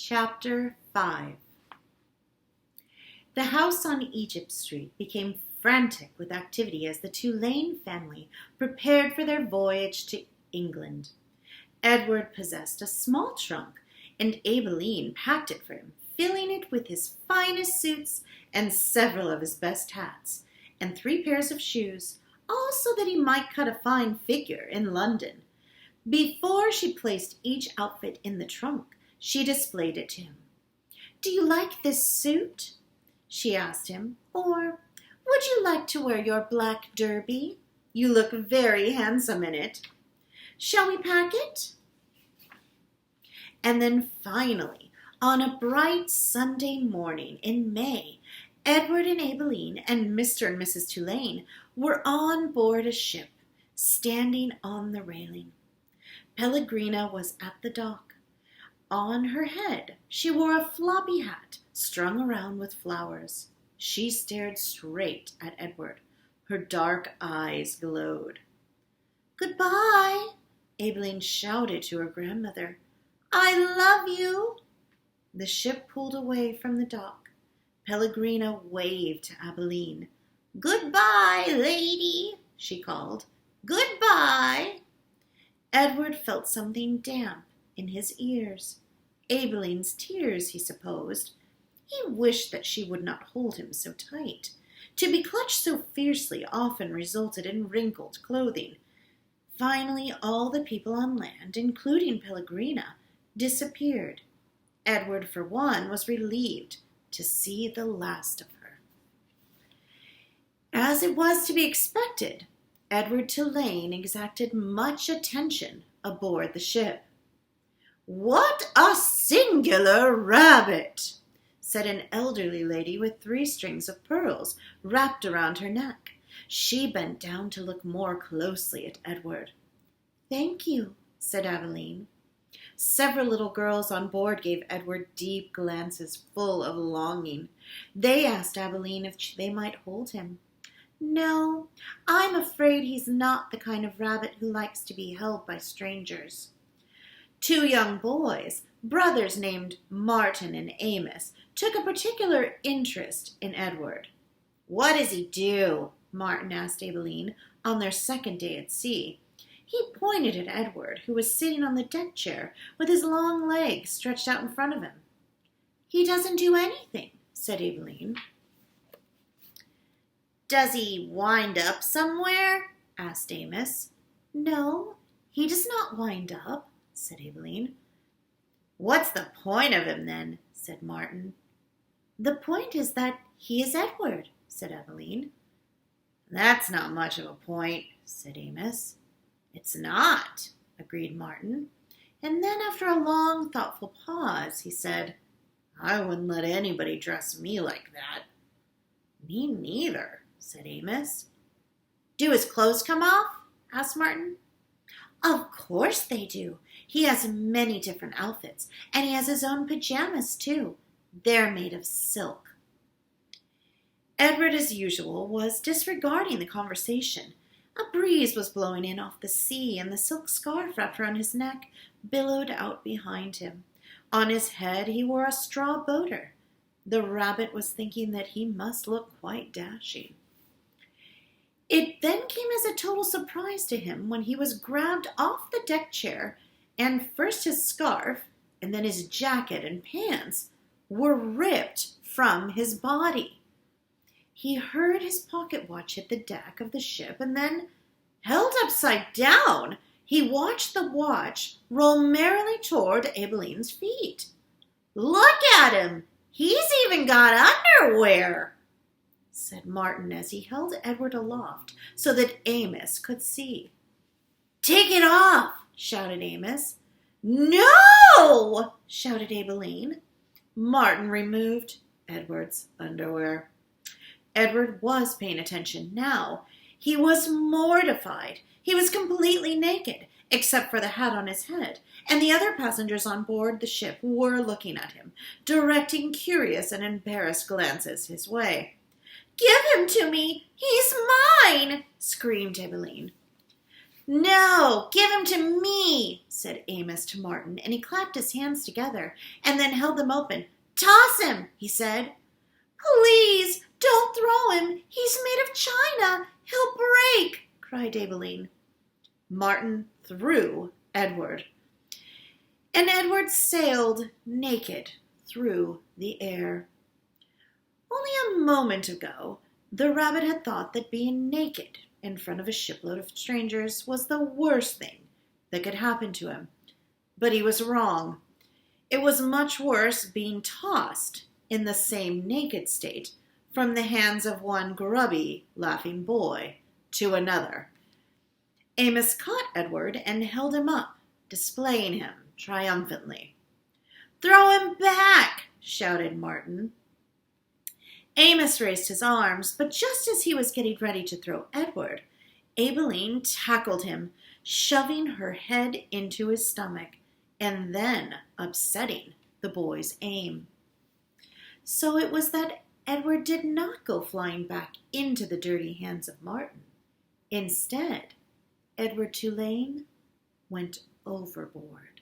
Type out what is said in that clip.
Chapter 5. The house on Egypt Street became frantic with activity as the Tulane family prepared for their voyage to England. Edward possessed a small trunk, and Abilene packed it for him, filling it with his finest suits and several of his best hats, and 3 pairs of shoes, all so that he might cut a fine figure in London. Before she placed each outfit in the trunk, she displayed it to him. "Do you like this suit?" she asked him. "Or would you like to wear your black derby? You look very handsome in it. Shall we pack it?" And then finally, on a bright Sunday morning in May, Edward and Abilene and Mr. and Mrs. Tulane were on board a ship, standing on the railing. Pellegrina was at the dock. On her head she wore a floppy hat strung around with flowers. She stared straight at Edward. Her dark eyes glowed. "Goodbye," Abilene shouted to her grandmother. "I love you." The ship pulled away from the dock. Pellegrina waved to Abilene. "Goodbye, lady," she called. "Goodbye." Edward felt something damp in his ears. Abilene's tears, he supposed. He wished that she would not hold him so tight. To be clutched so fiercely often resulted in wrinkled clothing. Finally, all the people on land, including Pellegrina, disappeared. Edward, for one, was relieved to see the last of her. As it was to be expected, Edward Tulane exacted much attention aboard the ship. "What a singular rabbit!" said an elderly lady with 3 strings of pearls wrapped around her neck. She bent down to look more closely at Edward. "Thank you," said Abilene. Several little girls on board gave Edward deep glances full of longing. They asked Abilene if they might hold him. "No, I'm afraid he's not the kind of rabbit who likes to be held by strangers." 2 young boys, brothers named Martin and Amos, took a particular interest in Edward. "What does he do?" Martin asked Abilene on their second day at sea. He pointed at Edward, who was sitting on the deck chair with his long legs stretched out in front of him. "He doesn't do anything," said Abilene. "Does he wind up somewhere?" asked Amos. "No, he does not wind up," said Abilene. "What's the point of him, then?" said Martin. "The point is that he is Edward," said Abilene. "That's not much of a point," said Amos. "It's not," agreed Martin. And then, after a long, thoughtful pause, he said, "I wouldn't let anybody dress me like that." "Me neither," said Amos. "Do his clothes come off?" asked Martin. "Of course they do. He has many different outfits, and he has his own pajamas, too. They're made of silk." Edward, as usual, was disregarding the conversation. A breeze was blowing in off the sea, and the silk scarf wrapped around his neck billowed out behind him. On his head he wore a straw boater. The rabbit was thinking that he must look quite dashing. It then came as a total surprise to him when he was grabbed off the deck chair, and first his scarf, and then his jacket and pants were ripped from his body. He heard his pocket watch hit the deck of the ship, and then, held upside down, he watched the watch roll merrily toward Abilene's feet. "Look at him! He's even got underwear!" said Martin as he held Edward aloft so that Amos could see. "Take it off!" shouted Amos. "No!" shouted Abilene. Martin removed Edward's underwear. Edward was paying attention now. He was mortified. He was completely naked, except for the hat on his head, and the other passengers on board the ship were looking at him, directing curious and embarrassed glances his way. "Give him to me! He's mine!" screamed Abilene. No, give him to me, said Amos to Martin, and he clapped his hands together and then held them open. Toss him, he said. Please, don't throw him. He's made of china. He'll break, cried Aibileen. Martin threw Edward, and Edward sailed naked through the air. Only a moment ago, the rabbit had thought that being naked in front of a shipload of strangers was the worst thing that could happen to him. But he was wrong. It was much worse being tossed in the same naked state from the hands of one grubby, laughing boy to another. Amos caught Edward and held him up, displaying him triumphantly. Throw him back, shouted Martin. Amos raised his arms, but just as he was getting ready to throw Edward, Aibileen tackled him, shoving her head into his stomach and then upsetting the boy's aim. So it was that Edward did not go flying back into the dirty hands of Martin. Instead, Edward Tulane went overboard.